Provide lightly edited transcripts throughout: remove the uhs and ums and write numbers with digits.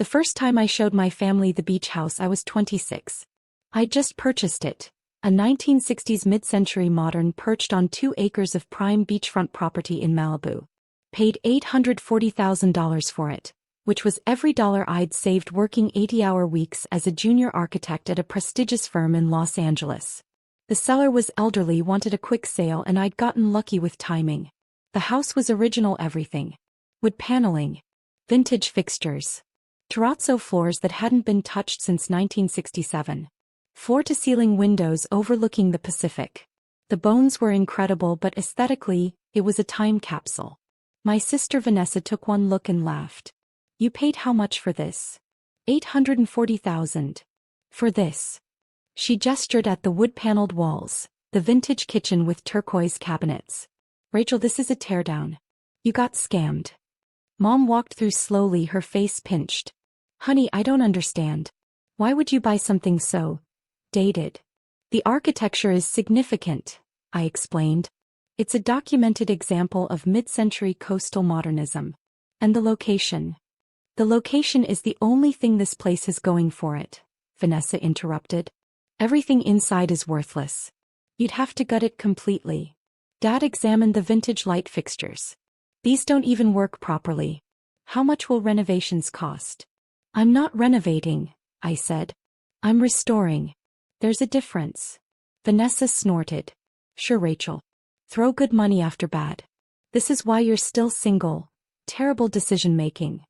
The first time I showed my family the beach house I was 26. I'd just purchased it, a 1960s mid-century modern perched on 2 acres of prime beachfront property in Malibu. Paid $840,000 for it, which was every dollar I'd saved working 80-hour weeks as a junior architect at a prestigious firm in Los Angeles. The seller was elderly, wanted a quick sale, and I'd gotten lucky with timing. The house was original everything. Wood paneling, vintage fixtures, terrazzo floors that hadn't been touched since 1967. Floor-to-ceiling windows overlooking the Pacific. The bones were incredible, but aesthetically, it was a time capsule. My sister Vanessa took one look and laughed. "You paid how much for this?" $840,000. For this. She gestured at the wood-paneled walls, the vintage kitchen with turquoise cabinets. "Rachel, this is a teardown. You got scammed." Mom walked through slowly, her face pinched. "Honey, I don't understand. Why would you buy something so dated?" "The architecture is significant," I explained. "It's a documented example of mid-century coastal modernism. And the location. The location is the only thing this place has going for it," Vanessa interrupted. "Everything inside is worthless. You'd have to gut it completely." Dad examined the vintage light fixtures. "These don't even work properly. How much will renovations cost?" "I'm not renovating," I said. "I'm restoring. There's a difference." Vanessa snorted. "Sure, Rachel. Throw good money after bad. This is why you're still single. Terrible decision-making."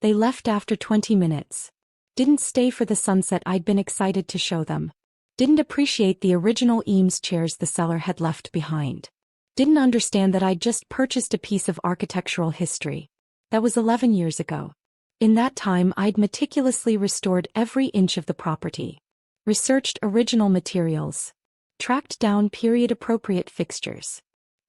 They left after 20 minutes. Didn't stay for the sunset I'd been excited to show them. Didn't appreciate the original Eames chairs the seller had left behind. Didn't understand that I'd just purchased a piece of architectural history. That was 11 years ago. In that time I'd meticulously restored every inch of the property. Researched original materials. Tracked down period-appropriate fixtures.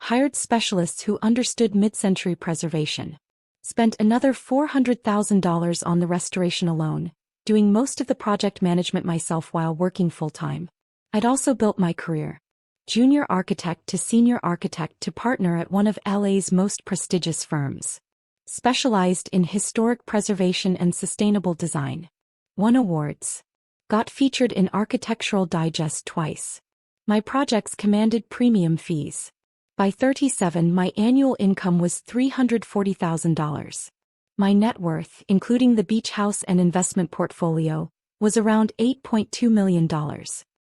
Hired specialists who understood mid-century preservation. Spent another $400,000 on the restoration alone, doing most of the project management myself while working full-time. I'd also built my career. Junior architect to senior architect to partner at one of LA's most prestigious firms. Specialized in historic preservation and sustainable design. Won awards. Got featured in Architectural Digest twice. My projects commanded premium fees. By 37, my annual income was $340,000. My net worth, including the beach house and investment portfolio, was around $8.2 million.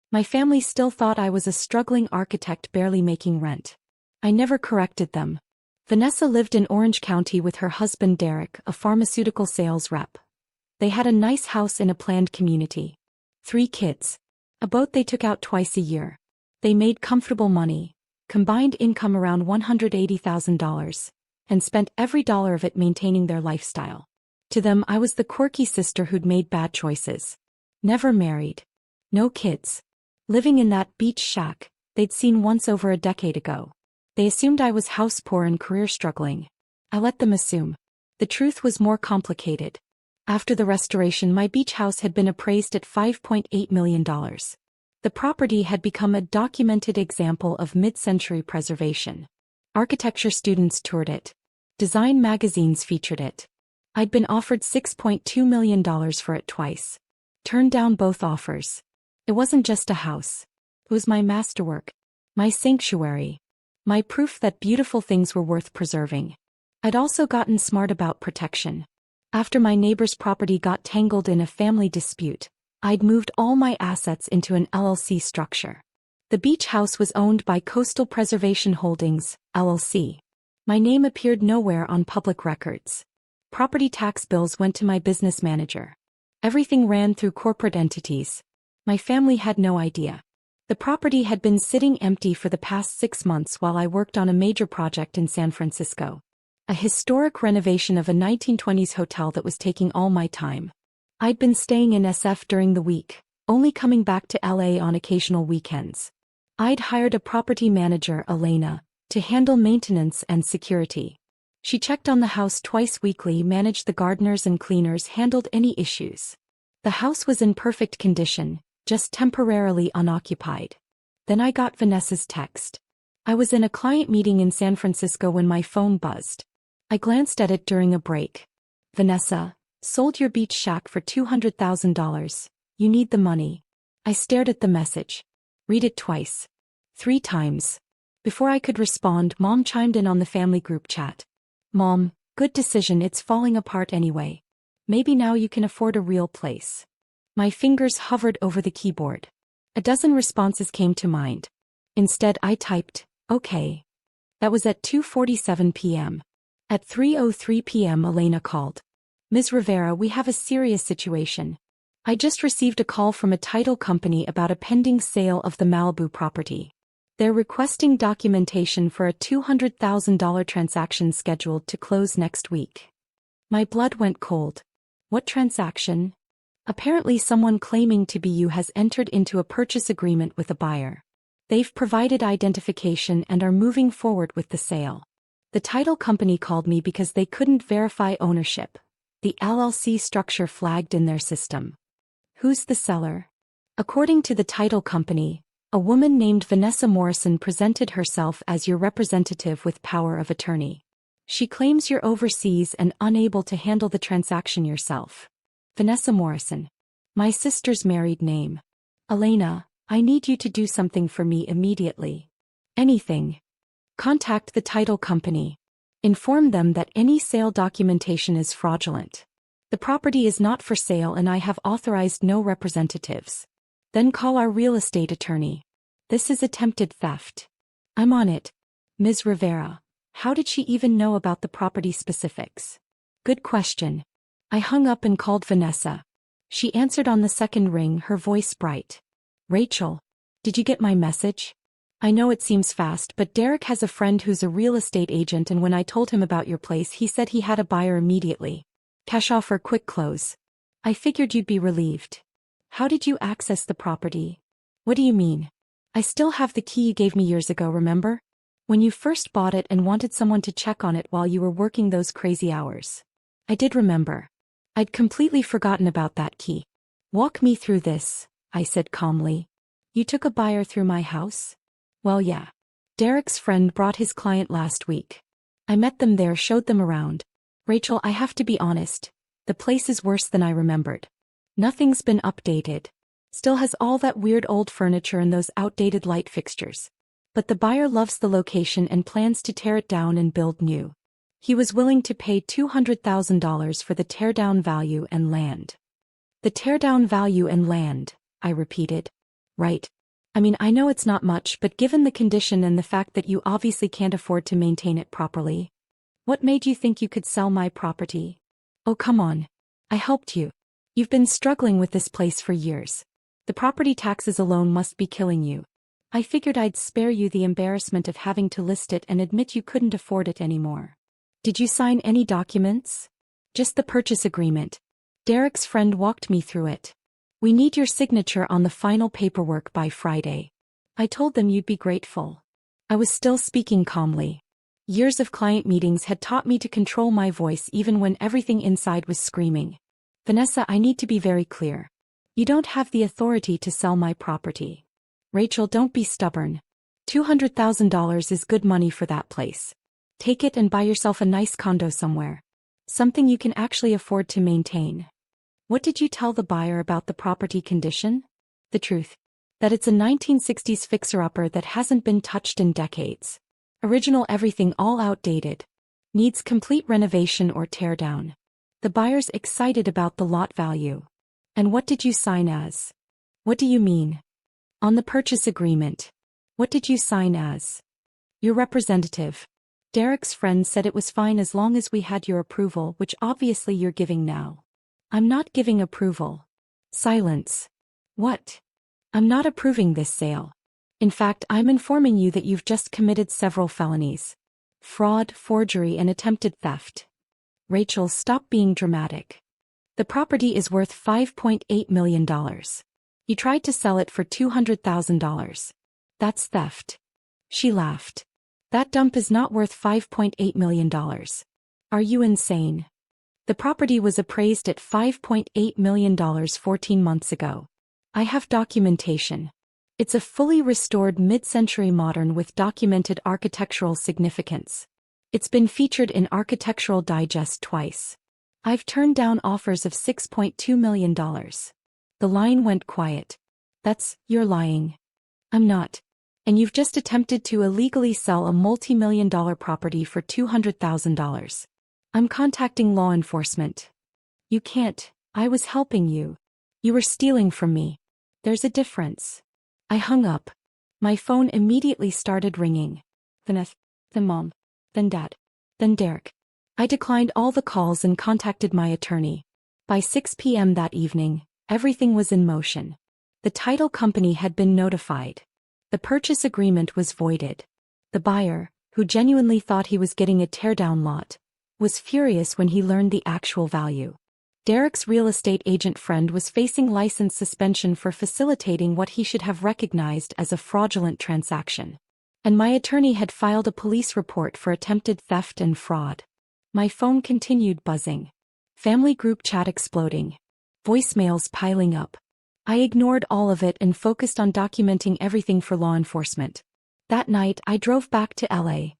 My family still thought I was a struggling architect barely making rent. I never corrected them. Vanessa lived in Orange County with her husband Derek, a pharmaceutical sales rep. They had a nice house in a planned community. 3 kids. A boat they took out twice a year. They made comfortable money. Combined income around $180,000, and spent every dollar of it maintaining their lifestyle. To them, I was the quirky sister who'd made bad choices. Never married. No kids. Living in that beach shack they'd seen once over a decade ago. They assumed I was house poor and career struggling. I let them assume. The truth was more complicated. After the restoration, my beach house had been appraised at $5.8 million. The property had become a documented example of mid-century preservation. Architecture students toured it. Design magazines featured it. I'd been offered $6.2 million for it twice. Turned down both offers. It wasn't just a house. It was my masterwork. My sanctuary. My proof that beautiful things were worth preserving. I'd also gotten smart about protection. After my neighbor's property got tangled in a family dispute, I'd moved all my assets into an LLC structure. The beach house was owned by Coastal Preservation Holdings, LLC. My name appeared nowhere on public records. Property tax bills went to my business manager. Everything ran through corporate entities. My family had no idea. The property had been sitting empty for the past 6 months while I worked on a major project in San Francisco. A historic renovation of a 1920s hotel that was taking all my time. I'd been staying in SF during the week, only coming back to LA on occasional weekends. I'd hired a property manager, Elena, to handle maintenance and security. She checked on the house twice weekly, managed the gardeners and cleaners, handled any issues. The house was in perfect condition, just temporarily unoccupied. Then I got Vanessa's text. I was in a client meeting in San Francisco when my phone buzzed. I glanced at it during a break. "Vanessa, Sold your beach shack for $200,000. You need the money. I stared at the message. Read it twice. 3 times. Before I could respond, Mom chimed in on the family group chat. Mom, good decision, it's falling apart anyway. Maybe now you can afford a real place. My fingers hovered over the keyboard. A dozen responses came to mind. Instead I typed, okay. That was at 2:47 p.m. At 3:03 p.m. Elena called. Ms. Rivera, we have a serious situation. I just received a call from a title company about a pending sale of the Malibu property. They're requesting documentation for a $200,000 transaction scheduled to close next week. My blood went cold. What transaction? Apparently someone claiming to be you has entered into a purchase agreement with a buyer. They've provided identification and are moving forward with the sale. The title company called me because they couldn't verify ownership. The LLC structure flagged in their system. Who's the seller? According to the title company, a woman named Vanessa Morrison presented herself as your representative with power of attorney. She claims you're overseas and unable to handle the transaction yourself. Vanessa Morrison. My sister's married name. Elena, I need you to do something for me immediately. Anything. Contact the title company. Inform them that any sale documentation is fraudulent. The property is not for sale and I have authorized no representatives. Then call our real estate attorney. This is attempted theft. I'm on it. Ms. Rivera, how did she even know about the property specifics? Good question. I hung up and called Vanessa. She answered on the second ring, her voice bright. Rachel, did you get my message? I know it seems fast, but Derek has a friend who's a real estate agent, and when I told him about your place, he said he had a buyer immediately. Cash offer, quick close. I figured you'd be relieved. How did you access the property? What do you mean? I still have the key you gave me years ago, remember? When you first bought it and wanted someone to check on it while you were working those crazy hours. I did remember. I'd completely forgotten about that key. Walk me through this, I said calmly. You took a buyer through my house? Well, yeah. Derek's friend brought his client last week. I met them there, showed them around. Rachel, I have to be honest. The place is worse than I remembered. Nothing's been updated. Still has all that weird old furniture and those outdated light fixtures. But the buyer loves the location and plans to tear it down and build new. He was willing to pay $200,000 for the teardown value and land. The teardown value and land, I repeated. Right. I mean, I know it's not much, but given the condition and the fact that you obviously can't afford to maintain it properly. What made you think you could sell my property? Oh, come on. I helped you. You've been struggling with this place for years. The property taxes alone must be killing you. I figured I'd spare you the embarrassment of having to list it and admit you couldn't afford it anymore. Did you sign any documents? Just the purchase agreement. Derek's friend walked me through it. We need your signature on the final paperwork by Friday. I told them you'd be grateful. I was still speaking calmly. Years of client meetings had taught me to control my voice even when everything inside was screaming. Vanessa, I need to be very clear. You don't have the authority to sell my property. Rachel, don't be stubborn. $200,000 is good money for that place. Take it and buy yourself a nice condo somewhere. Something you can actually afford to maintain. What did you tell the buyer about the property condition? The truth. That it's a 1960s fixer-upper that hasn't been touched in decades. Original everything, all outdated. Needs complete renovation or tear down. The buyer's excited about the lot value. And what did you sign as? What do you mean? On the purchase agreement. What did you sign as? Your representative. Derek's friend said it was fine as long as we had your approval, which obviously you're giving now. I'm not giving approval. Silence. What? I'm not approving this sale. In fact, I'm informing you that you've just committed several felonies. Fraud, forgery, and attempted theft. Rachel, stop being dramatic. The property is worth $5.8 million. You tried to sell it for $200,000. That's theft. She laughed. That dump is not worth $5.8 million. Are you insane? The property was appraised at $5.8 million 14 months ago. I have documentation. It's a fully restored mid-century modern with documented architectural significance. It's been featured in Architectural Digest twice. I've turned down offers of $6.2 million. The line went quiet. You're lying. I'm not. And you've just attempted to illegally sell a multi-million-dollar property for $200,000. I'm contacting law enforcement. You can't. I was helping you. You were stealing from me. There's a difference. I hung up. My phone immediately started ringing. Then Mom. Then Dad. Then Derek. I declined all the calls and contacted my attorney. By 6 p.m. that evening, everything was in motion. The title company had been notified. The purchase agreement was voided. The buyer, who genuinely thought he was getting a teardown lot, was furious when he learned the actual value. Derek's real estate agent friend was facing license suspension for facilitating what he should have recognized as a fraudulent transaction. And my attorney had filed a police report for attempted theft and fraud. My phone continued buzzing. Family group chat exploding. Voicemails piling up. I ignored all of it and focused on documenting everything for law enforcement. That night I drove back to LA.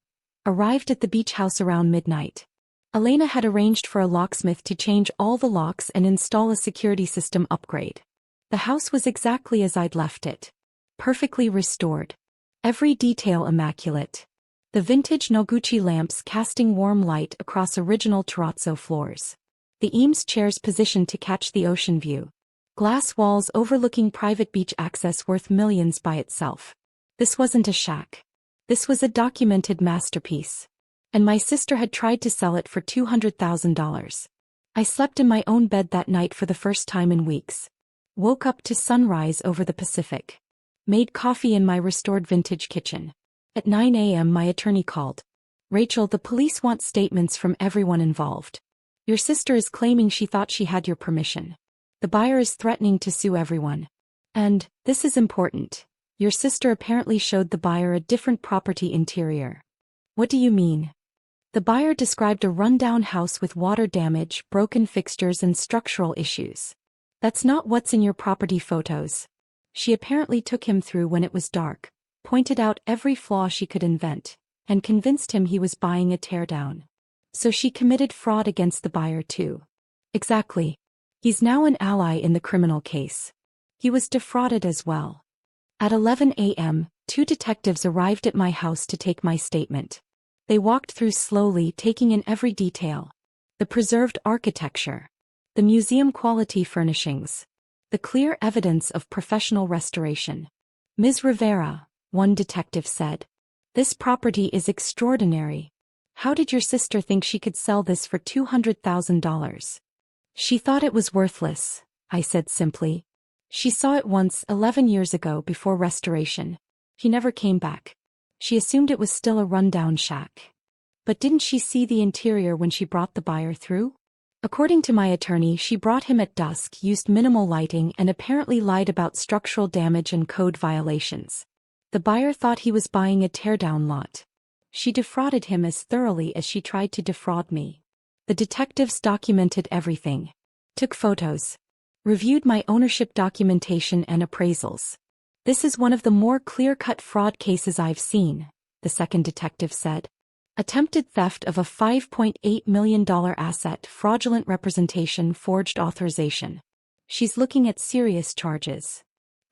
Arrived at the beach house around midnight. Elena had arranged for a locksmith to change all the locks and install a security system upgrade. The house was exactly as I'd left it. Perfectly restored. Every detail immaculate. The vintage Noguchi lamps casting warm light across original terrazzo floors. The Eames chairs positioned to catch the ocean view. Glass walls overlooking private beach access worth millions by itself. This wasn't a shack. This was a documented masterpiece. And my sister had tried to sell it for $200,000. I slept in my own bed that night for the first time in weeks. Woke up to sunrise over the Pacific. Made coffee in my restored vintage kitchen. At 9 a.m. my attorney called. Rachel, the police want statements from everyone involved. Your sister is claiming she thought she had your permission. The buyer is threatening to sue everyone. And, this is important, your sister apparently showed the buyer a different property interior. What do you mean? The buyer described a rundown house with water damage, broken fixtures and structural issues. That's not what's in your property photos. She apparently took him through when it was dark, pointed out every flaw she could invent, and convinced him he was buying a teardown. So she committed fraud against the buyer too. Exactly. He's now an ally in the criminal case. He was defrauded as well. At 11 a.m., 2 detectives arrived at my house to take my statement. They walked through slowly, taking in every detail. The preserved architecture. The museum-quality furnishings. The clear evidence of professional restoration. Ms. Rivera, one detective said. This property is extraordinary. How did your sister think she could sell this for $200,000? She thought it was worthless, I said simply. She saw it once 11 years ago before restoration. He never came back. She assumed it was still a rundown shack. But didn't she see the interior when she brought the buyer through? According to my attorney, she brought him at dusk, used minimal lighting and apparently lied about structural damage and code violations. The buyer thought he was buying a teardown lot. She defrauded him as thoroughly as she tried to defraud me. The detectives documented everything. Took photos. Reviewed my ownership documentation and appraisals. This is one of the more clear-cut fraud cases I've seen, the second detective said. Attempted theft of a $5.8 million asset, fraudulent representation, forged authorization. She's looking at serious charges.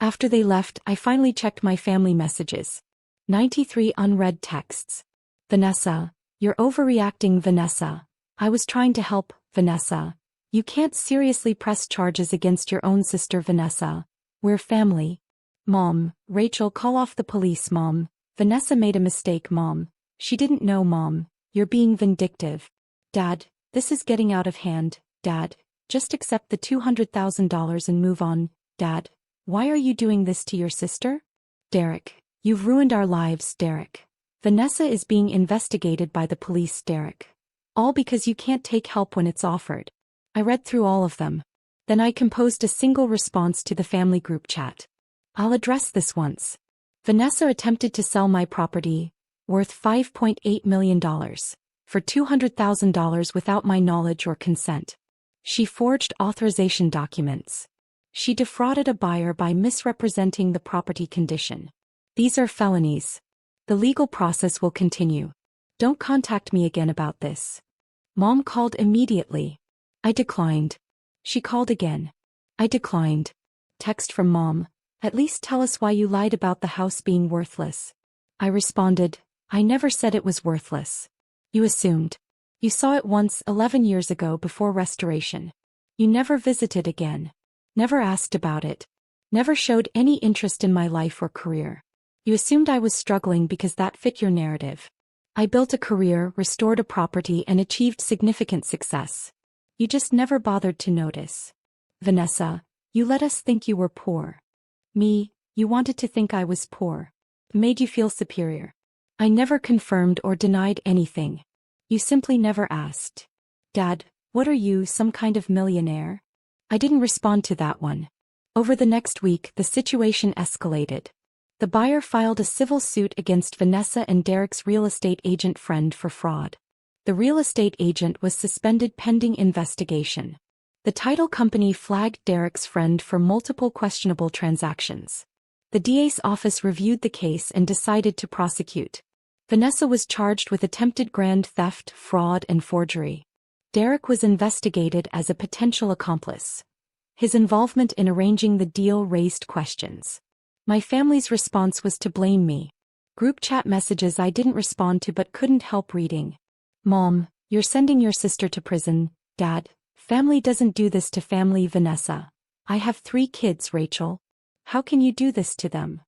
After they left, I finally checked my family messages. 93 unread texts. Vanessa, you're overreacting, Vanessa. I was trying to help, Vanessa. You can't seriously press charges against your own sister, Vanessa. We're family. Mom, Rachel, call off the police, Mom. Vanessa made a mistake, Mom. She didn't know, Mom. You're being vindictive. Dad, this is getting out of hand. Dad, just accept the $200,000 and move on. Dad, why are you doing this to your sister? Derek, you've ruined our lives, Derek. Vanessa is being investigated by the police, Derek. All because you can't take help when it's offered. I read through all of them. Then I composed a single response to the family group chat. I'll address this once. Vanessa attempted to sell my property, worth $5.8 million, for $200,000 without my knowledge or consent. She forged authorization documents. She defrauded a buyer by misrepresenting the property condition. These are felonies. The legal process will continue. Don't contact me again about this. Mom called immediately. I declined. She called again. I declined. Text from Mom. At least tell us why you lied about the house being worthless. I responded, I never said it was worthless. You assumed. You saw it once 11 years ago before restoration. You never visited again. Never asked about it. Never showed any interest in my life or career. You assumed I was struggling because that fit your narrative. I built a career, restored a property, and achieved significant success. You just never bothered to notice. Vanessa, you let us think you were poor. Me, you wanted to think I was poor. Made you feel superior. I never confirmed or denied anything. You simply never asked. Dad, what are you, some kind of millionaire? I didn't respond to that one. Over the next week, the situation escalated. The buyer filed a civil suit against Vanessa and Derek's real estate agent friend for fraud. The real estate agent was suspended pending investigation. The title company flagged Derek's friend for multiple questionable transactions. The DA's office reviewed the case and decided to prosecute. Vanessa was charged with attempted grand theft, fraud, and forgery. Derek was investigated as a potential accomplice. His involvement in arranging the deal raised questions. My family's response was to blame me. Group chat messages I didn't respond to but couldn't help reading. Mom, you're sending your sister to prison. Dad, family doesn't do this to family. Vanessa, I have 3 kids. Rachel, how can you do this to them?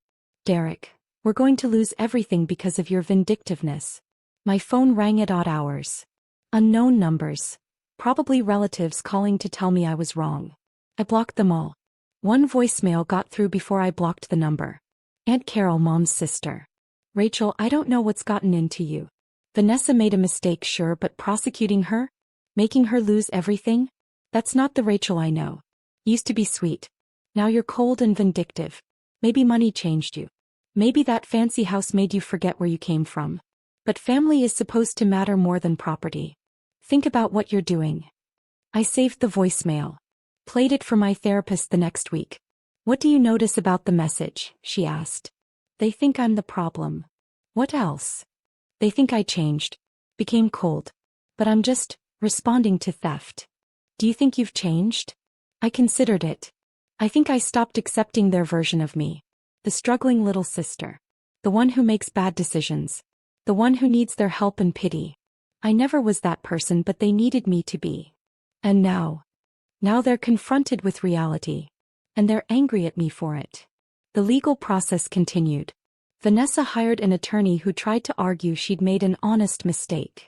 Derek, we're going to lose everything because of your vindictiveness. My phone rang at odd hours. Unknown numbers. Probably relatives calling to tell me I was wrong. I blocked them all. One voicemail got through before I blocked the number. Aunt Carol, Mom's sister. Rachel, I don't know what's gotten into you. Vanessa made a mistake, sure, but prosecuting her? Making her lose everything? That's not the Rachel I know. Used to be sweet. Now you're cold and vindictive. Maybe money changed you. Maybe that fancy house made you forget where you came from. But family is supposed to matter more than property. Think about what you're doing. I saved the voicemail. Played it for my therapist the next week. What do you notice about the message? She asked. They think I'm the problem. What else? They think I changed. Became cold. But I'm just responding to theft. Do you think you've changed? I considered it. I think I stopped accepting their version of me. The struggling little sister. The one who makes bad decisions. The one who needs their help and pity. I never was that person, but they needed me to be. And now they're confronted with reality. And they're angry at me for it. The legal process continued. Vanessa hired an attorney who tried to argue she'd made an honest mistake.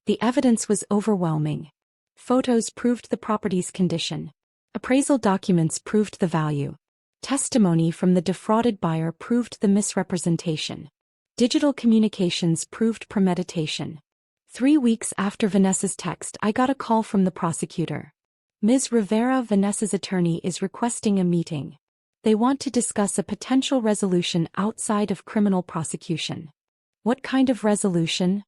The evidence was overwhelming. Photos proved the property's condition. Appraisal documents proved the value. Testimony from the defrauded buyer proved the misrepresentation. Digital communications proved premeditation. 3 weeks after Vanessa's text, I got a call from the prosecutor. Ms. Rivera, Vanessa's attorney, is requesting a meeting. They want to discuss a potential resolution outside of criminal prosecution. What kind of resolution?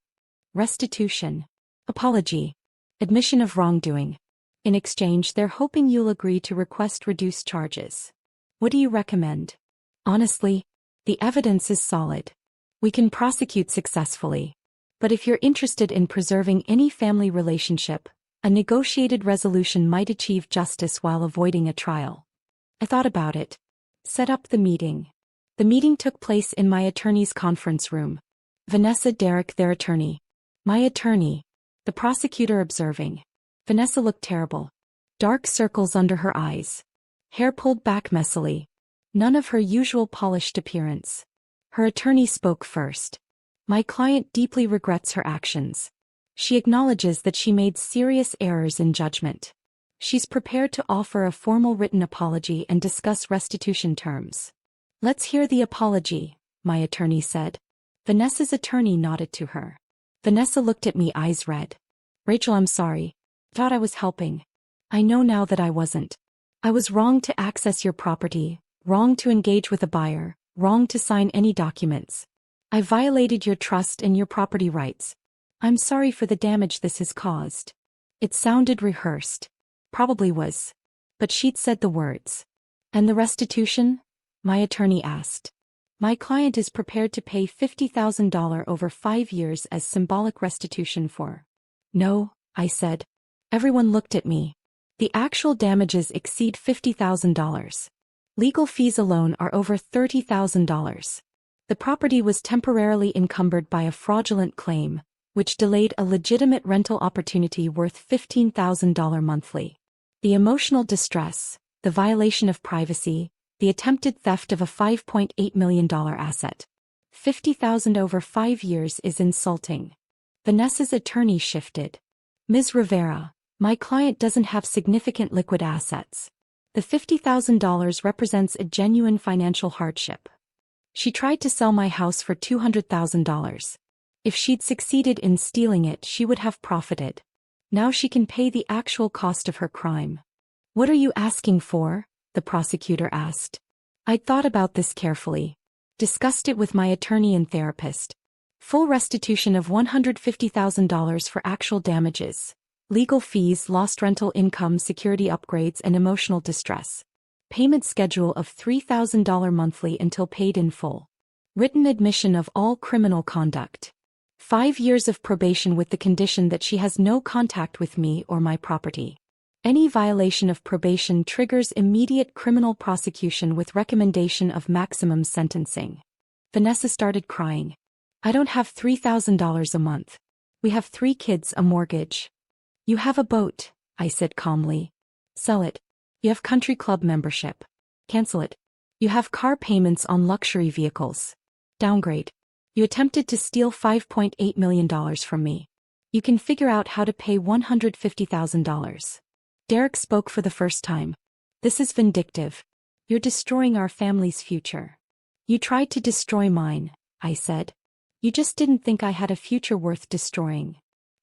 Restitution. Apology. Admission of wrongdoing. In exchange, they're hoping you'll agree to request reduced charges. What do you recommend? Honestly, the evidence is solid. We can prosecute successfully. But if you're interested in preserving any family relationship, a negotiated resolution might achieve justice while avoiding a trial. I thought about it. Set up the meeting. The meeting took place in my attorney's conference room. Vanessa, Derek, their attorney. My attorney. The prosecutor observing. Vanessa looked terrible. Dark circles under her eyes. Hair pulled back messily. None of her usual polished appearance. Her attorney spoke first. My client deeply regrets her actions. She acknowledges that she made serious errors in judgment. She's prepared to offer a formal written apology and discuss restitution terms. Let's hear the apology, my attorney said. Vanessa's attorney nodded to her. Vanessa looked at me, eyes red. Rachel, I'm sorry. Thought I was helping. I know now that I wasn't. I was wrong to access your property, wrong to engage with a buyer, wrong to sign any documents. I violated your trust and your property rights. I'm sorry for the damage this has caused. It sounded rehearsed. Probably was. But she'd said the words. And the restitution? My attorney asked. My client is prepared to pay $50,000 over 5 years as symbolic restitution for. No, I said. Everyone looked at me. The actual damages exceed $50,000. Legal fees alone are over $30,000. The property was temporarily encumbered by a fraudulent claim, which delayed a legitimate rental opportunity worth $15,000 monthly. The emotional distress, the violation of privacy, the attempted theft of a $5.8 million asset. $50,000 over 5 years is insulting. Vanessa's attorney shifted. Ms. Rivera, my client doesn't have significant liquid assets. The $50,000 represents a genuine financial hardship. She tried to sell my house for $200,000. If she'd succeeded in stealing it, she would have profited. Now she can pay the actual cost of her crime. What are you asking for? The prosecutor asked. I'd thought about this carefully. Discussed it with my attorney and therapist. Full restitution of $150,000 for actual damages. Legal fees, lost rental income, security upgrades, and emotional distress. Payment schedule of $3,000 monthly until paid in full. Written admission of all criminal conduct. 5 years of probation with the condition that she has no contact with me or my property. Any violation of probation triggers immediate criminal prosecution with recommendation of maximum sentencing. Vanessa started crying. I don't have $3,000 a month. We have 3 kids, a mortgage. You have a boat, I said calmly. Sell it. You have country club membership. Cancel it. You have car payments on luxury vehicles. Downgrade. You attempted to steal $5.8 million from me. You can figure out how to pay $150,000. Derek spoke for the first time. This is vindictive. You're destroying our family's future. You tried to destroy mine, I said. You just didn't think I had a future worth destroying.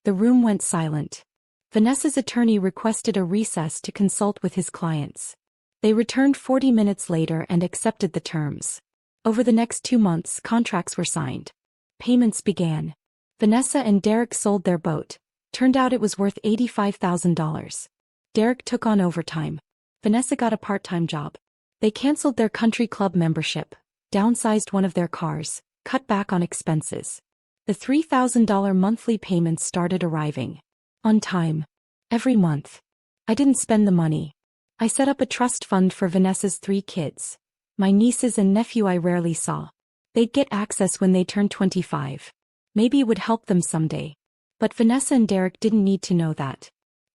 The room went silent. Vanessa's attorney requested a recess to consult with his clients. They returned 40 minutes later and accepted the terms. Over the next 2 months, contracts were signed. Payments began. Vanessa and Derek sold their boat. Turned out it was worth $85,000. Derek took on overtime. Vanessa got a part-time job. They canceled their country club membership, downsized one of their cars, cut back on expenses. The $3,000 monthly payments started arriving. On time. Every month. I didn't spend the money. I set up a trust fund for Vanessa's 3 kids. My nieces and nephew I rarely saw. They'd get access when they turned 25. Maybe it would help them someday. But Vanessa and Derek didn't need to know that.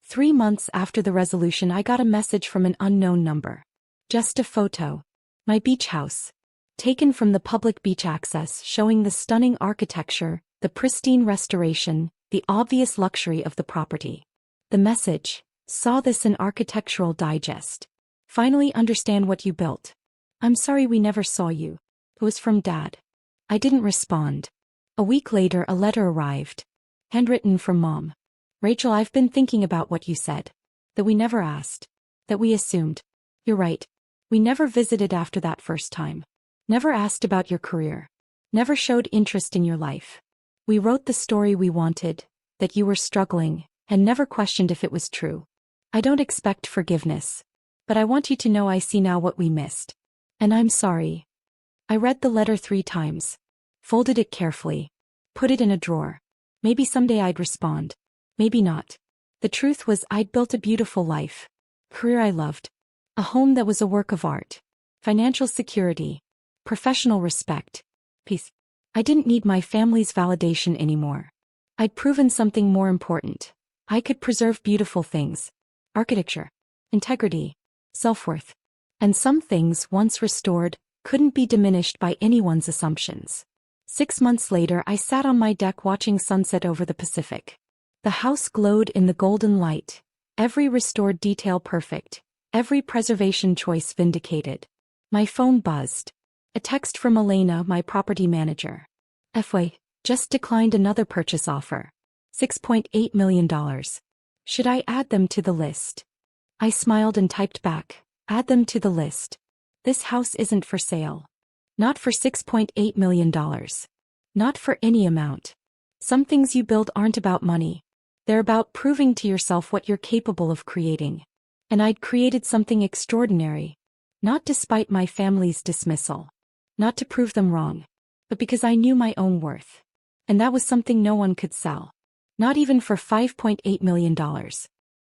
3 months after the resolution, I got a message from an unknown number. Just a photo. My beach house. Taken from the public beach access, showing the stunning architecture, the pristine restoration, the obvious luxury of the property. The message: saw this in Architectural Digest. Finally understand what you built. I'm sorry we never saw you. It was from Dad. I didn't respond. A week later, a letter arrived. Handwritten from Mom. Rachel, I've been thinking about what you said. That we never asked. That we assumed. You're right. We never visited after that first time. Never asked about your career. Never showed interest in your life. We wrote the story we wanted, that you were struggling, and never questioned if it was true. I don't expect forgiveness. But I want you to know I see now what we missed. And I'm sorry. I read the letter 3 times. Folded it carefully. Put it in a drawer. Maybe someday I'd respond. Maybe not. The truth was I'd built a beautiful life. Career I loved. A home that was a work of art. Financial security. Professional respect. Peace. I didn't need my family's validation anymore. I'd proven something more important. I could preserve beautiful things. Architecture. Integrity. Self-worth. And some things, once restored, couldn't be diminished by anyone's assumptions. 6 months later, I sat on my deck watching sunset over the Pacific. The house glowed in the golden light, every restored detail perfect, every preservation choice vindicated. My phone buzzed. A text from Elena, my property manager. FY, just declined another purchase offer. $6.8 million. Should I add them to the list? I smiled and typed back, add them to the list. This house isn't for sale. Not for $6.8 million. Not for any amount. Some things you build aren't about money. They're about proving to yourself what you're capable of creating. And I'd created something extraordinary. Not despite my family's dismissal. Not to prove them wrong. But because I knew my own worth. And that was something no one could sell. Not even for $5.8 million.